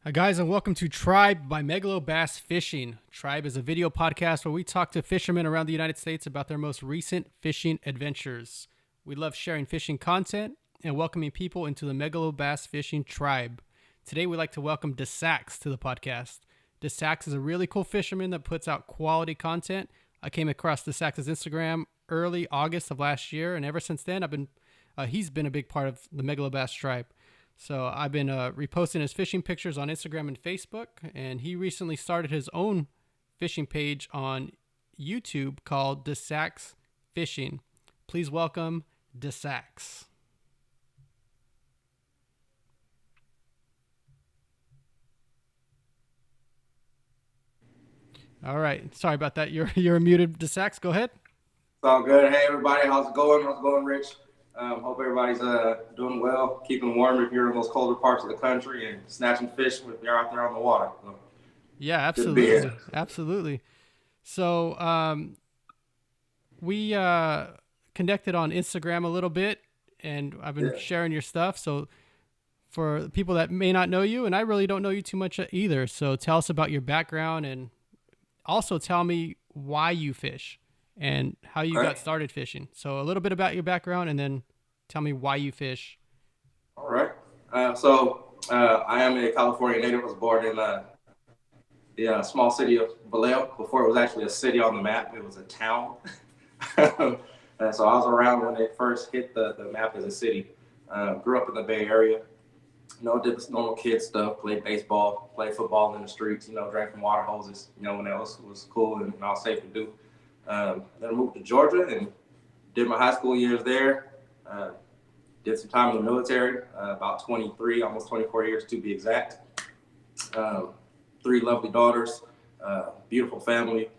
Hi guys, and welcome to Tribe by Megalobass Fishing. Tribe is a video podcast where we talk to fishermen around the United States about their most recent fishing adventures. We love sharing fishing content and welcoming people into the Megalobass Fishing Tribe. Today we'd like to welcome DeSax to the podcast. DeSax is a really cool fisherman that puts out quality content. I came across DeSax's Instagram early August of last year, and ever since then he's been a big part of the Megalobass Tribe. So I've been reposting his fishing pictures on Instagram and Facebook, and he recently started his own fishing page on YouTube called DeSax Fishing. Please welcome DeSax. All right, sorry about that. You're muted, DeSax. Go ahead. It's all good. Hey, everybody. How's it going? How's it going, Rich? Hope everybody's doing well, keeping warm if you're in those colder parts of the country, and snatching fish if you're out there on the water. So, Yeah, good to be absolutely. here. Absolutely. So we connected on Instagram a little bit, and I've been Yeah. sharing your stuff. So for people that may not know you, and I really don't know you too much either. So tell us about your background, and also tell me why you fish and how you Okay. got started fishing. So a little bit about your background, and then tell me why you fish. All right. I am a California native. I was born in the small city of Vallejo. Before it was actually a city on the map, it was a town. So I was around when they first hit the map as a city. Grew up in the Bay Area. Did this normal kid stuff, played baseball, played football in the streets, drank from water hoses, when that was cool and all safe to do. Then I moved to Georgia and did my high school years there. Did some time in the military, about 23, almost 24 years to be exact. Three lovely daughters, beautiful family.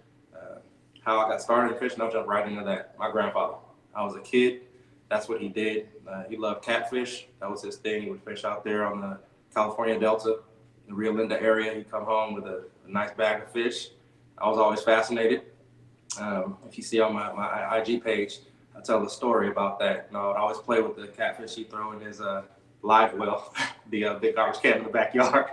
How I got started in fishing, I'll jump right into that. My grandfather. I was a kid. That's what he did. He loved catfish. That was his thing. He would fish out there on the California Delta, the Rio Linda area. He'd come home with a nice bag of fish. I was always fascinated. If you see on my IG page, I tell a story about that. I'd always play with the catfish he'd throw in his live well, the big garbage can in the backyard.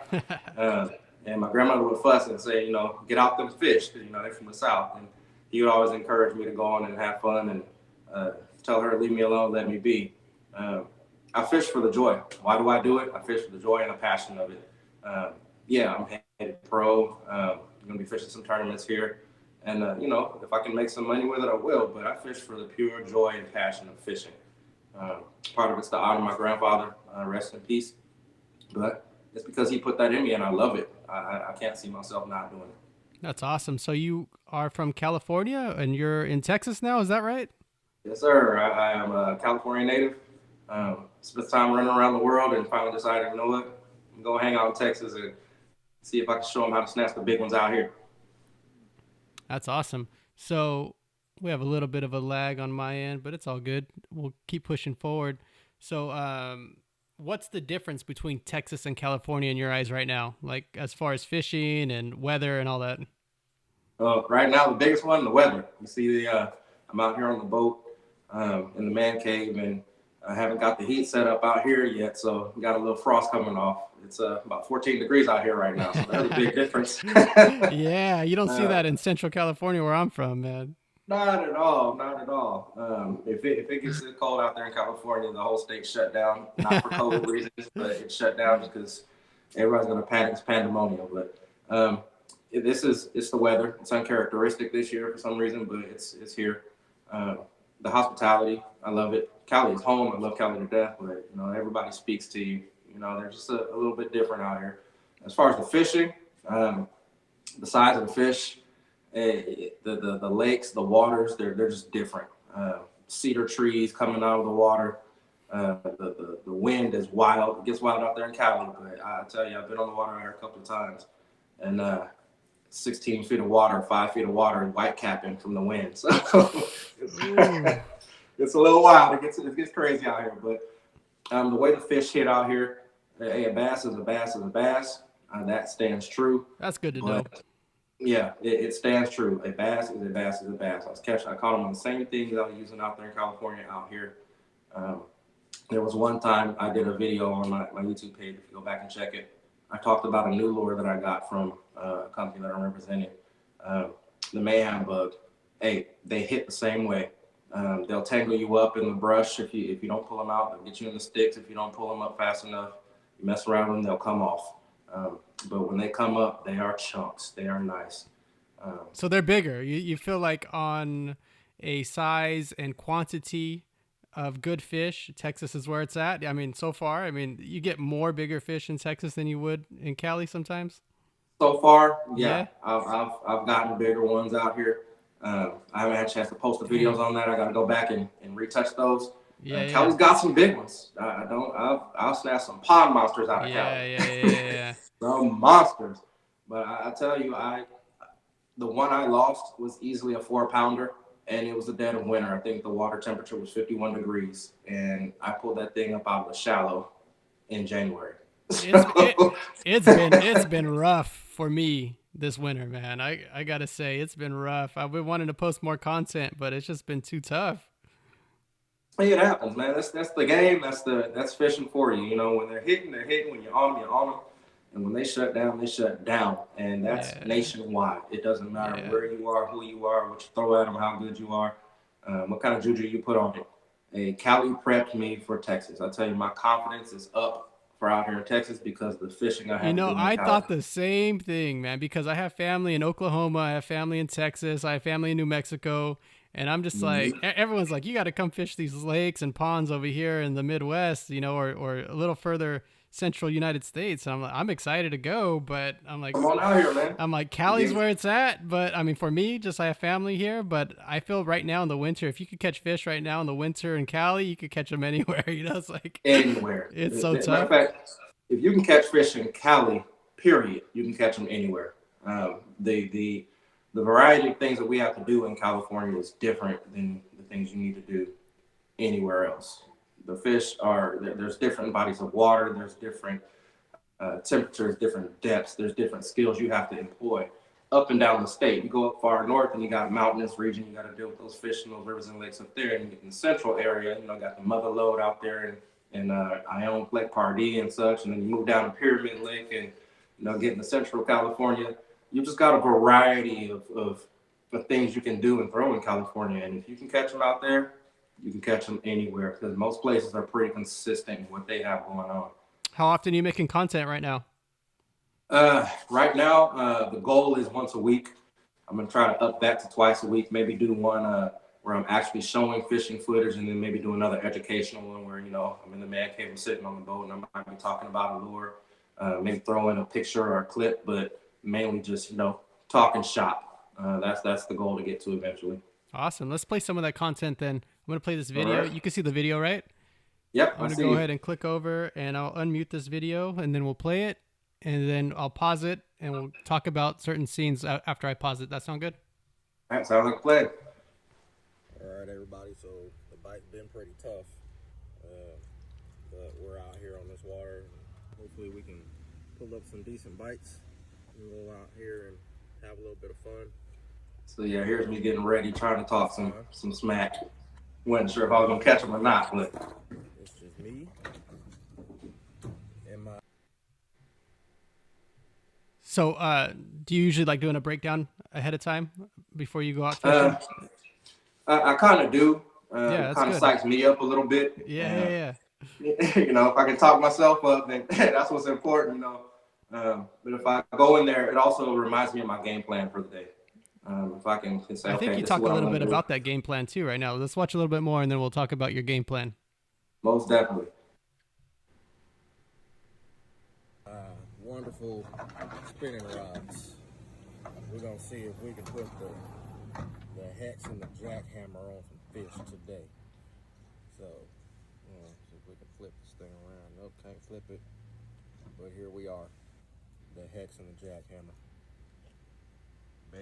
And my grandmother would fuss and say, get out them fish, because, they're from the South. And he would always encourage me to go on and have fun and tell her to leave me alone, let me be. I fish for the joy. Why do I do it? I fish for the joy and the passion of it. I'm headed pro. I'm going to be fishing some tournaments here. And, if I can make some money with it, I will. But I fish for the pure joy and passion of fishing. Part of it's to honor my grandfather, rest in peace. But it's because he put that in me, and I love it. I can't see myself not doing it. That's awesome. So you are from California, and you're in Texas now. Is that right? Yes, sir. I am a California native. Spent time running around the world and finally decided, I'm going to hang out in Texas and see if I can show them how to snatch the big ones out here. That's awesome. So we have a little bit of a lag on my end, but it's all good. We'll keep pushing forward. So, what's the difference between Texas and California in your eyes right now? Like as far as fishing and weather and all that? Right now, the biggest one, the weather. You see, I'm out here on the boat in the man cave, and I haven't got the heat set up out here yet, so we got a little frost coming off. It's about 14 degrees out here right now, so that's a big difference. Yeah, you don't see uh, that in Central California where I'm from, man. Not at all, not at all. If it gets cold out there in California, the whole state shut down, not for COVID reasons, but it's shut down just because everybody's going to panic. It's pandemonium. But it's the weather. It's uncharacteristic this year for some reason, but it's here. The hospitality, I love it. Cali is home. I love Cali to death, but everybody speaks to you. They're just a little bit different out here. As far as the fishing, the size of the fish, the lakes, the waters, they're just different. Cedar trees coming out of the water. The wind is wild. It gets wild out there in Cali, but I tell you, I've been on the water there a couple of times, and 16 feet of water, 5 feet of water, and white capping from the wind. So it's a little wild. It gets crazy out here, but the way the fish hit out here, a bass is a bass is a bass. That stands true. That's good to know. But yeah, it stands true. A bass is a bass is a bass. I caught them on the same things I was using out there in California out here. There was one time I did a video on my YouTube page. If you go back and check it, I talked about a new lure that I got from a company that I'm representing, the Mayhem Bug. Hey, they hit the same way. They'll tangle you up in the brush if you don't pull them out. They'll get you in the sticks if you don't pull them up fast enough. You mess around with them, they'll come off. But when they come up, they are chunks. They are nice. So they're bigger. You feel like on a size and quantity of good fish, Texas is where it's at. I mean, so far, I mean, you get more bigger fish in Texas than you would in Cali sometimes. So far, yeah. I've gotten bigger ones out here. I haven't had a chance to post the videos on that. I got to go back and retouch those. Cali's got some big ones. I'll snatch some pond monsters out of Cali. Yeah. Some monsters. But I tell you, the one I lost was easily a 4-pounder, and it was the dead of winter. I think the water temperature was 51 degrees, and I pulled that thing up out of the shallow in January. It's been rough for me this winter, man. I gotta say, it's been rough. I've been wanting to post more content, but it's just been too tough. Hey, it happens, man. That's the game. That's fishing for you. You know, when they're hitting. When you're on them. And when they shut down, they shut down. And that's nationwide. It doesn't matter where you are, who you are, what you throw at them, how good you are, what kind of juju you put on it. Cali prepped me for Texas. I tell you, my confidence is up for out here in Texas because of the fishing I have. You know, I thought the same thing, man, because I have family in Oklahoma, I have family in Texas, I have family in New Mexico, and I'm just like, everyone's like, you got to come fish these lakes and ponds over here in the Midwest, you know, or a little further central United States. And I'm excited to go, but I'm like, come on out here, man. I'm like, Cali's where it's at. But I mean, for me, just I have family here, but I feel right now in the winter, if you could catch fish right now in the winter in Cali, you could catch them anywhere. You know, it's like anywhere. It's so tough. Matter of fact, if you can catch fish in Cali, period, you can catch them anywhere. The variety of things that we have to do in California is different than the things you need to do anywhere else. The fish there's different bodies of water, there's different temperatures, different depths, there's different skills you have to employ up and down the state. You go up far north and you got mountainous region, you got to deal with those fish and those rivers and lakes up there. And you get in the central area, you know, got the mother lode out there and Ione Lake Pardee and such. And then you move down to Pyramid Lake and, you know, get into central California. You just got a variety of things you can do and throw in California. And if you can catch them out there, you can catch them anywhere because most places are pretty consistent in what they have going on. How often are you making content right now? Right now, the goal is once a week. I'm going to try to up that to twice a week, maybe do one where I'm actually showing fishing footage and then maybe do another educational one where, you know, I'm in the man cave, I'm sitting on the boat and I might be talking about a lure, maybe throw in a picture or a clip, but mainly just, you know, talking shop. That's the goal to get to eventually. Awesome. Let's play some of that content then. I'm going to play this video. Right. You can see the video, right? Yep. I'm going to go ahead and click over and I'll unmute this video and then we'll play it and then I'll pause it and we'll talk about certain scenes after I pause it. That sound good? That sounds like a plan. All right, everybody. So the bite's been pretty tough, but we're out here on this water. Hopefully we can pull up some decent bites and go out here and have a little bit of fun. So yeah, here's me getting ready, trying to talk some smack. Wasn't sure if I was gonna catch him or not, but it's just me and my. So, do you usually like doing a breakdown ahead of time before you go out fishing? I kind of do. Yeah, kind of psychs me up a little bit. Yeah. You know, if I can talk myself up, then that's what's important, you know. But if I go in there, it also reminds me of my game plan for the day. If I can say, I think you talk a little bit about that game plan too right now. Let's watch a little bit more and then we'll talk about your game plan. Most definitely. Wonderful spinning rods. We're going to see if we can put the hex and the jackhammer on some fish today. So, see if we can flip this thing around. Nope, can't flip it. But here we are. The hex and the jackhammer. Bam.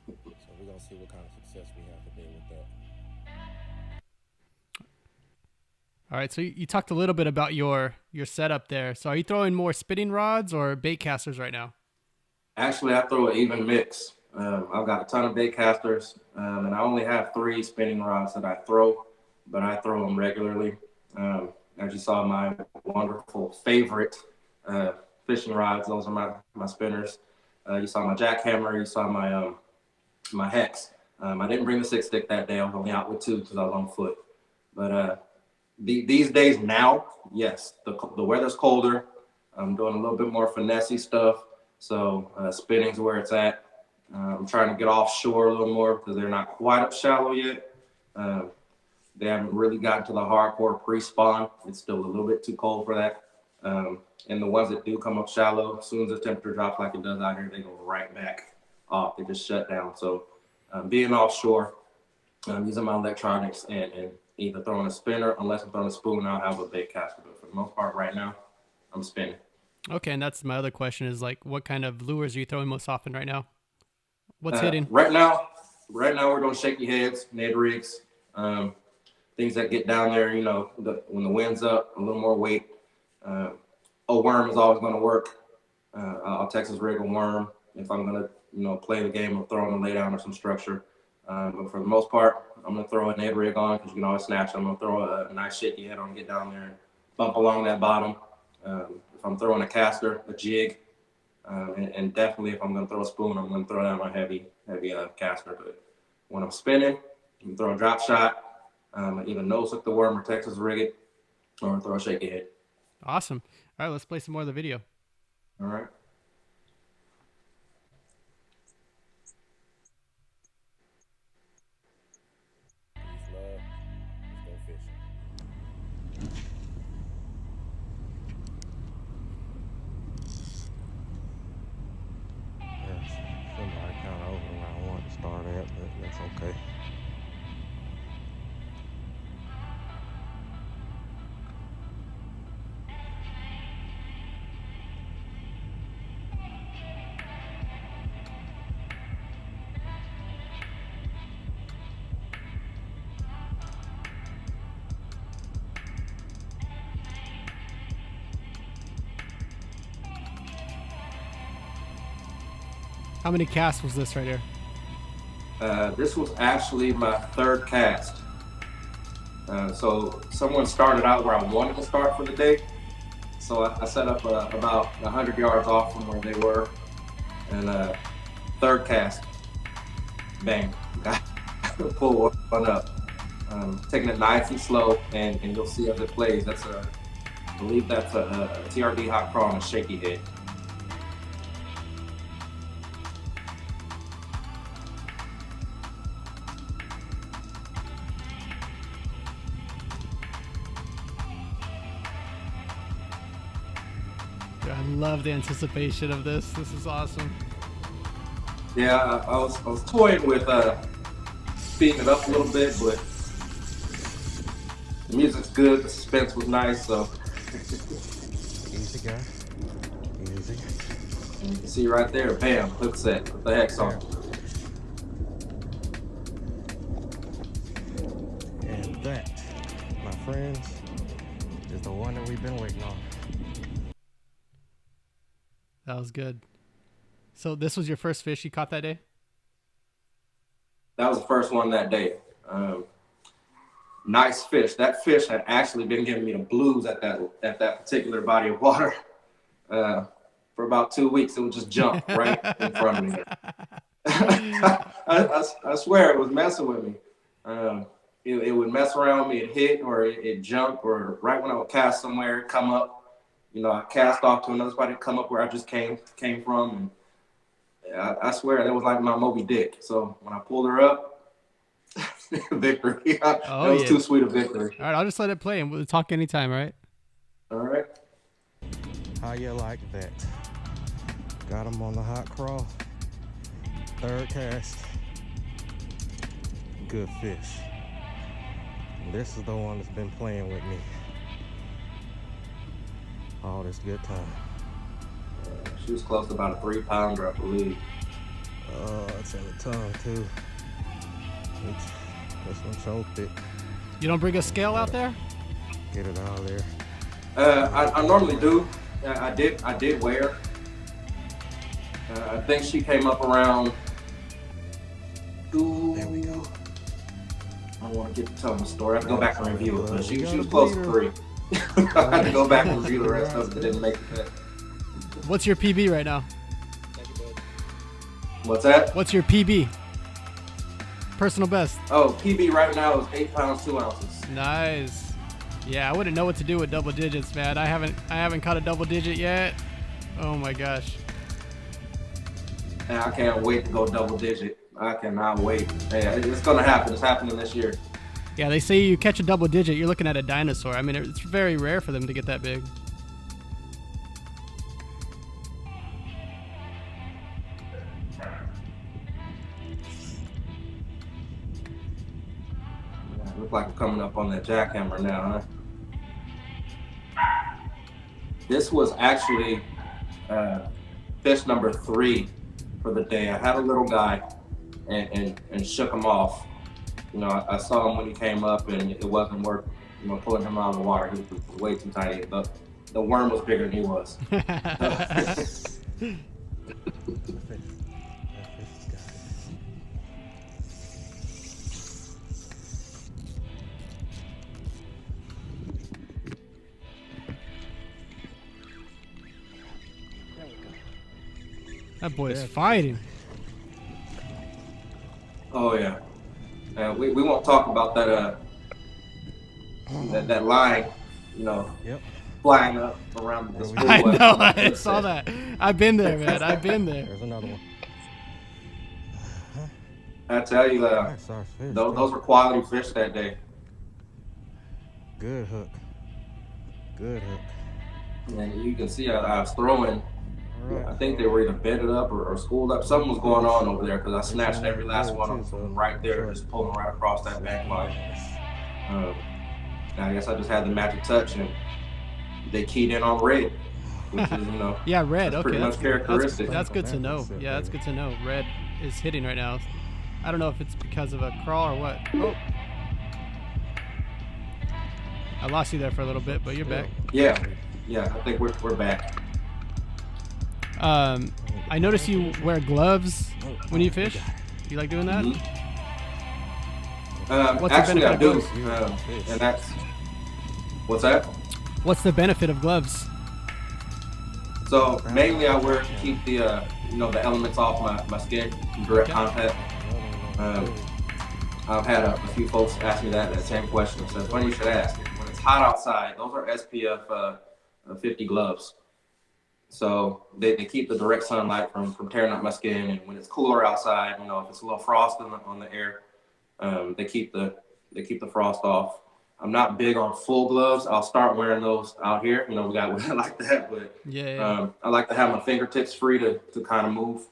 So we're going to see what kind of success we have today with that. All right, so you talked a little bit about your setup there. So are you throwing more spinning rods or bait casters right now? Actually, I throw an even mix. I've got a ton of bait casters, and I only have 3 spinning rods that I throw, but I throw them regularly. As you saw, my wonderful favorite fishing rods. Those are my spinners. You saw my jackhammer. You saw my hex. I didn't bring the 6-stick that day. I was only out with 2 because I was on foot. But these days now, yes, the weather's colder. I'm doing a little bit more finessey stuff. So spinning's where it's at. I'm trying to get offshore a little more because they're not quite up shallow yet. They haven't really gotten to the hardcore pre-spawn. It's still a little bit too cold for that. And the ones that do come up shallow, as soon as the temperature drops like it does out here, they go right back off. They just shut down. So being offshore, I'm using my electronics and either throwing a spinner, unless I'm throwing a spoon, I'll have a bait caster. But for the most part right now, I'm spinning. Okay, and that's my other question is like, what kind of lures are you throwing most often right now? What's hitting? Right now we're doing shaky heads, Ned rigs, things that get down there, you know, when the wind's up, a little more weight. A worm is always going to work. I'll Texas rig a worm if I'm going to, you know, play the game of throwing a lay down or some structure. But for the most part, I'm going to throw a Ned rig on because you can always snatch. I'm going to throw a nice shaky head on, get down there and bump along that bottom. If I'm throwing a caster, a jig, and definitely if I'm going to throw a spoon, I'm going to throw down my heavy caster. But when I'm spinning, you can throw a drop shot, either nose hook the worm or Texas rig it, or throw a shaky head. Awesome. All right, let's play some more of the video. All right. Peace, love. Let's go fishing. Yes, somebody kind of over where I wanted to start at, but that's okay. How many casts was this right here? This was actually my 3rd cast. So someone started out where I wanted to start for the day. So I set up about 100 yards off from where they were. And 3rd cast, bang, pull one up. Taking it nice and slow, and you'll see as it plays. I believe that's a TRD hot crawl and a shaky head. I love the anticipation of this. This is awesome. Yeah, I was toying with speeding it up a little bit, but the music's good, the suspense was nice, so. Easy, guy. Easy. And you can see right there, bam, hook set, what the heck's on. And that, my friends, is the one that we've been waiting on. That was good. So this was your first fish you caught that day? That was the first one that day. Nice fish. That fish had actually been giving me the blues at that particular body of water for about 2 weeks. It would just jump right in front of me. I swear it was messing with me. It would mess around me, it hit, or it jump, or right when I would cast somewhere, it'd come up. You know, I cast off to another spot, it'd come up where I just came from. And I swear that was like my Moby Dick. So when I pulled her up, victory. That was too sweet a victory. All right, I'll just let it play and we'll talk anytime, all right? All right. How you like that? Got him on the hot crawl. 3rd cast. Good fish. And this is the one that's been playing with me all this good time. She was close to about a 3-pounder, I believe. Oh, it's in the tongue too. This one choked it. You don't bring a scale out there? Get it out of there. I normally do. I did weigh her. I think she came up around. There we go. I don't want to get to tell the story. I have to go back and review it. But she was close to 3. I had to go back and review the rest of it. It didn't make it. What's your PB right now? What's that? What's your PB? Personal best. Oh, PB right now is 8 pounds 2 ounces. Nice. Yeah, I wouldn't know what to do with double digits, man. I haven't caught a double digit yet. Oh my gosh. And I can't wait to go double digit. I cannot wait. Hey, it's gonna happen. It's happening this year. Yeah, they say you catch a double digit, you're looking at a dinosaur. I mean, it's very rare for them to get that big. Look like we're coming up on that jackhammer now, huh? This was actually fish number 3 for the day. I had a little guy and shook him off. You know, I saw him when he came up, and it wasn't worth, you know, pulling him out of the water. He was way too tiny. The worm was bigger than he was. That boy is fighting. Oh yeah. We won't talk about that that line, you know, flying up around the school. I know, I saw that. I've been there, man. I've been there. There's another one. I tell you, those were quality fish that day. Good hook. Good hook. And you can see I was throwing. I think they were either bedded up or schooled up. Something was going on over there because I snatched every last one of them right there, just pulling right across that bank line. I guess I just had the magic touch, and they keyed in on red, which is, you know, yeah, red. that's Okay, pretty much characteristic. That's good to know. Yeah, that's good to know. Red is hitting right now. I don't know if it's because of a crawl or what. Oh, I lost you there for a little bit, but you're back. Yeah, I think we're back. I notice you wear gloves when you fish. Do you like doing that? What's actually, I do, and that's what's that? What's the benefit of gloves? So mainly I wear it to keep the you know, the elements off my skin from direct contact. I've had a few folks ask me that same question. So it's funny you should ask. When it's hot outside, those are SPF 50 gloves. So they keep the direct sunlight from tearing up my skin. And when it's cooler outside, you know, if it's a little frost on the air, they keep the frost off. I'm not big on full gloves. I'll start wearing those out here. You know, we got women like that, but I like to have my fingertips free to kind of move.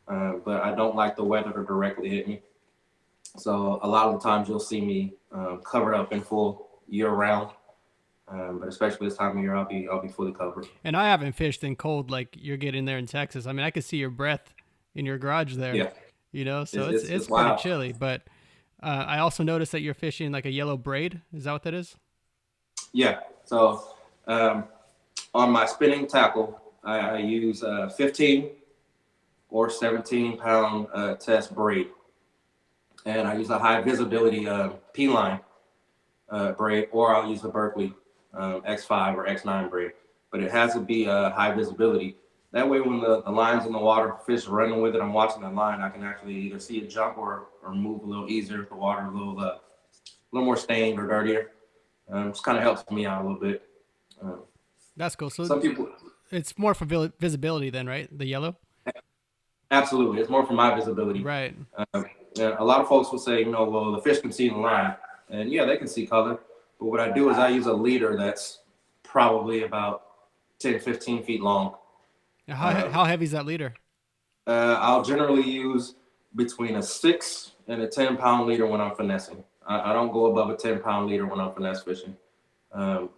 But I don't like the weather to directly hit me. So a lot of the times you'll see me covered up in full year round. But especially this time of year, I'll be fully covered. And I haven't fished in cold like you're getting there in Texas. I mean, I could see your breath in your garage there. Yeah. You know, so it's pretty wild. Chilly. But I also noticed that you're fishing like a yellow braid. Is that what that is? Yeah. So on my spinning tackle, I use 15 or 17 pound test braid, and I use a high visibility P-line braid, or I'll use the Berkeley X5 or X9 braid, but it has to be high visibility. That way when the line's in the water, fish running with it, I'm watching the line, I can actually either see it jump or move a little easier if the water a little more stained or dirtier. Just kind of helps me out a little bit. That's cool. So some people, it's more for visibility then, right? The yellow? Absolutely. It's more for my visibility. Right. A lot of folks will say, you know, well, the fish can see the line. And yeah, they can see color. But what I do is I use a leader that's probably about 10, 15 feet long. How heavy is that leader? I'll generally use between a 6 and a 10 pound leader when I'm finessing. I don't go above a 10 pound leader when I'm finesse fishing.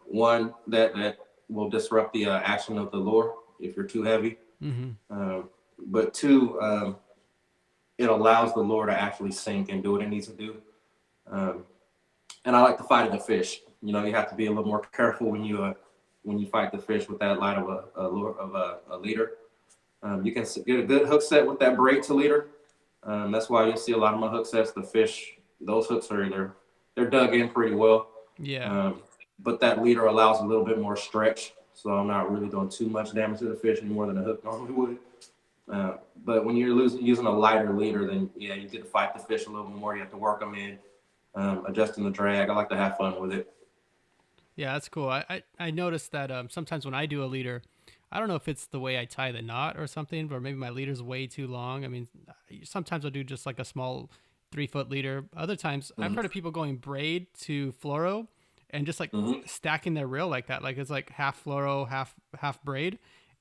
One, that will disrupt the action of the lure if you're too heavy. Mm-hmm. But two, it allows the lure to actually sink and do what it needs to do. And I like to fight the fish. You know, you have to be a little more careful when you fight the fish with that light of a leader. You can get a good hook set with that braid to leader. That's why you'll see a lot of my hook sets. The fish, those hooks are they're dug in pretty well. Yeah. But that leader allows a little bit more stretch, so I'm not really doing too much damage to the fish any more than a hook normally would. But when you're using a lighter leader, then yeah, you get to fight the fish a little more. You have to work them in, adjusting the drag. I like to have fun with it. Yeah, that's cool. I noticed that sometimes when I do a leader, I don't know if it's the way I tie the knot or something, or maybe my leader's way too long. I mean, sometimes I'll do just like a small 3-foot leader. Other times, I've heard of people going braid to fluoro and just like stacking their reel like that. Like it's like half fluoro, half braid.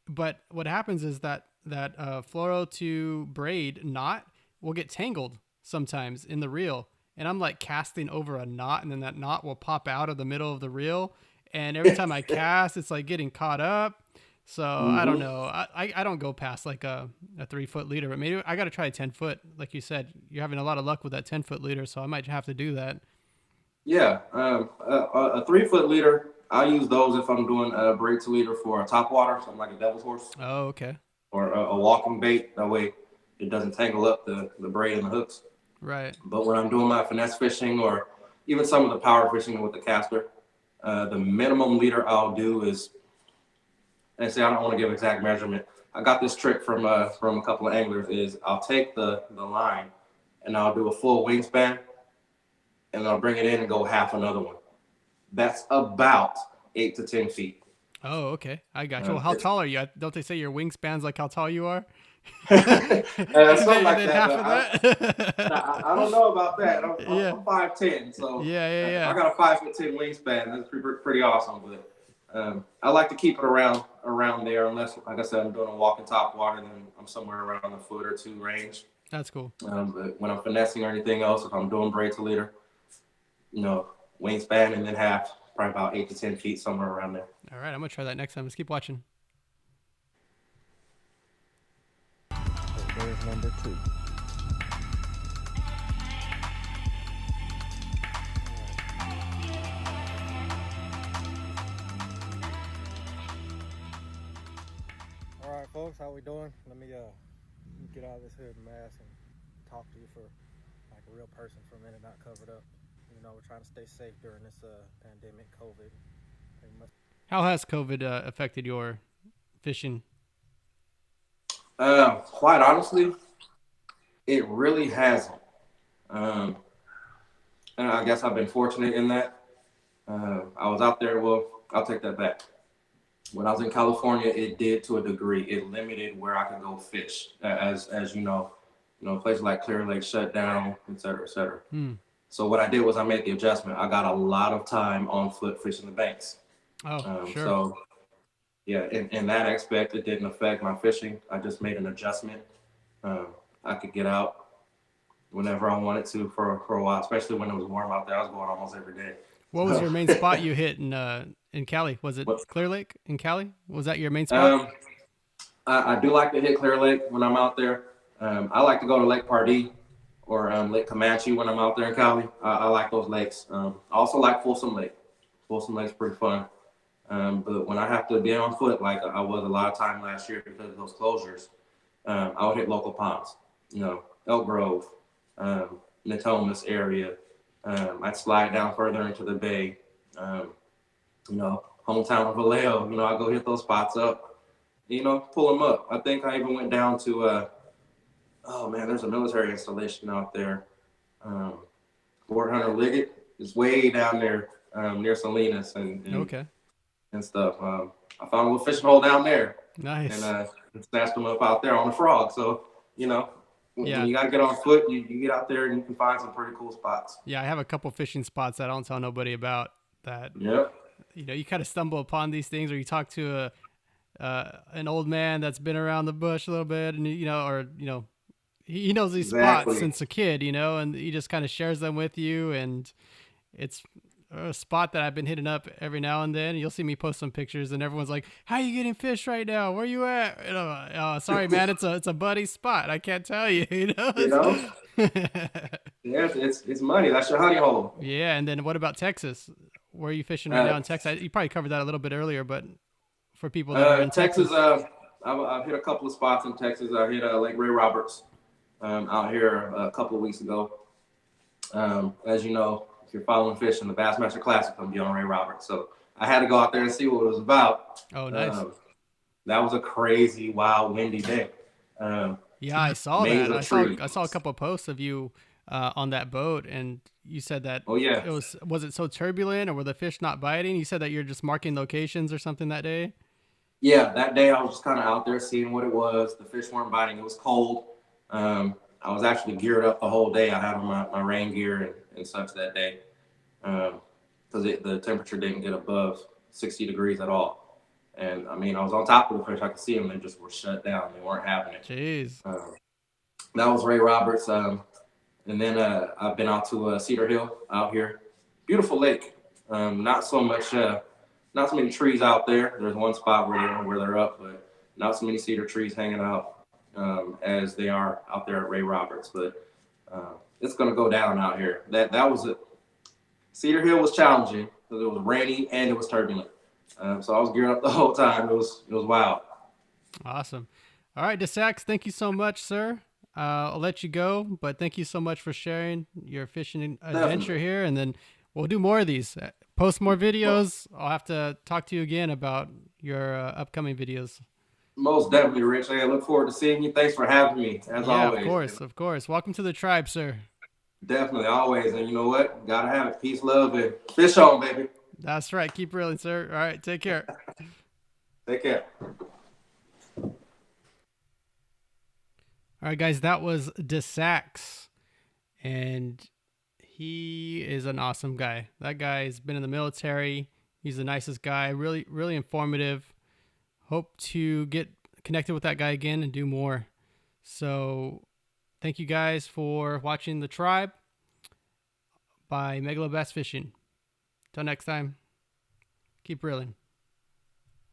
But what happens is that fluoro to braid knot will get tangled sometimes in the reel. And I'm like casting over a knot, and then that knot will pop out of the middle of the reel. And every time I cast, it's like getting caught up. So I don't know. I don't go past like a 3-foot leader, but maybe I got to try a 10-foot. Like you said, you're having a lot of luck with that 10-foot leader, so I might have to do that. Yeah, a 3-foot leader, I'll use those if I'm doing a braid to leader for a topwater, something like a devil's horse. Oh, okay. Or a walking bait. That way it doesn't tangle up the braid and the hooks. Right. But when I'm doing my finesse fishing or even some of the power fishing with the caster, the minimum leader I'll do is, and say I don't want to give exact measurement. I got this trick from a couple of anglers. Is I'll take the line and I'll do a full wingspan, and I'll bring it in and go half another one. That's about 8 to 10 feet. Oh, okay. I got you. Well, how tall are you? Don't they say your wingspan's like how tall you are? Something like that. Half of that? I don't know about that. I'm 5'10", so yeah. I got a 5'10" wingspan. That's pretty awesome. But I like to keep it around there, unless, like I said, I'm doing a walking top water, then I'm somewhere around a foot or two range. That's cool. But when I'm finessing or anything else, if I'm doing braid to leader, wingspan and then half, probably about 8 to 10 feet, somewhere around there. All right, I'm gonna try that next time. Let's keep watching. There's number 2. All right, folks, how we doing? Let me get out of this hood and mask and talk to you for like a real person for a minute, not covered up. We're trying to stay safe during this pandemic, COVID. How has COVID affected your fishing? Quite honestly, it really hasn't. And I guess I've been fortunate in that. I was out there, well, I'll take that back. When I was in California, it did to a degree. It limited where I could go fish. As you know, places like Clear Lake shut down, et cetera, et cetera. So what I did was I made the adjustment. I got a lot of time on foot fishing the banks. Oh, sure. So, yeah, in that aspect, it didn't affect my fishing. I just made an adjustment. I could get out whenever I wanted to for a while, especially when it was warm out there. I was going almost every day. What was your main spot you hit in Cali? Was it Clear Lake in Cali? Was that your main spot? I do like to hit Clear Lake when I'm out there. I like to go to Lake Pardee or Lake Comanche when I'm out there in Cali. I like those lakes. I also like Folsom Lake. Folsom Lake's pretty fun. But when I have to be on foot, like I was a lot of time last year because of those closures, I would hit local ponds, Elk Grove, Natomas area. I'd slide down further into the bay, hometown of Vallejo. I go hit those spots up, pull them up. I think I even went down to, there's a military installation out there. Fort Hunter Liggett is way down there near Salinas and stuff. I found a little fishing hole down there. Nice. And snatched them up out there on the frog. So, when you got to get on foot, you get out there and you can find some pretty cool spots. Yeah, I have a couple fishing spots that I don't tell nobody about that. Yep. You kind of stumble upon these things, or you talk to an old man that's been around the bush a little bit, and he knows these spots since a kid, and he just kind of shares them with you, and it's a spot that I've been hitting up every now and then. You'll see me post some pictures, and everyone's like, "How are you getting fish right now? Where you at?" Oh, sorry, man, it's a buddy spot. I can't tell you. Yeah, it's money. That's your honey hole. Yeah, and then what about Texas? Where are you fishing right now in Texas? You probably covered that a little bit earlier, but for people that are in Texas, I've hit a couple of spots in Texas. I hit Lake Ray Roberts out here a couple of weeks ago. As you know, if you're following fishing, the Bassmaster Classic, I'm on Ray Roberts. So I had to go out there and see what it was about. Oh, nice. That was a crazy, wild, windy day. Yeah, I saw Maze that. of I saw trees. a couple of posts of you on that boat, and you said that Oh yeah, it was it so turbulent, or were the fish not biting? You said that you're just marking locations or something that day. yeah. That day I was just kind of out there seeing what it was. The fish weren't biting. It was cold. I was actually geared up the whole day. I had on my rain gear and such that day because the temperature didn't get above 60 degrees at all. And I mean, I was on top of the fish. I could see them. They just were shut down. They weren't having it. Jeez. That was Ray Roberts. And then I've been out to Cedar Hill out here. Beautiful lake. Not so many trees out there. There's one spot where they're up, but not so many cedar trees hanging out as they are out there at Ray Roberts. But it's gonna go down out here. That was it. Cedar Hill was challenging because it was rainy and it was turbulent. So I was geared up the whole time. It was wild. Awesome. All right, DeSax, thank you so much, sir. I'll let you go, but thank you so much for sharing your fishing adventure Definitely. here, and then we'll do more of these. Post more videos. I'll have to talk to you again about your upcoming videos. Most definitely, Rich. Hey, I look forward to seeing you. Thanks for having me, as Yeah, of always. course, of course. Welcome to the tribe, sir. Definitely, always. And you know what? Gotta have it. Peace, love, and fish on, baby. That's right. Keep reeling, sir. All right, take care. Take care. All right, guys, that was DeSax, and he is an awesome guy. That guy's been in the military. He's the nicest guy, really, really informative. Hope to get connected with that guy again and do more. So thank you guys for watching The Tribe by Megalobass Fishing. Till next time, keep reeling.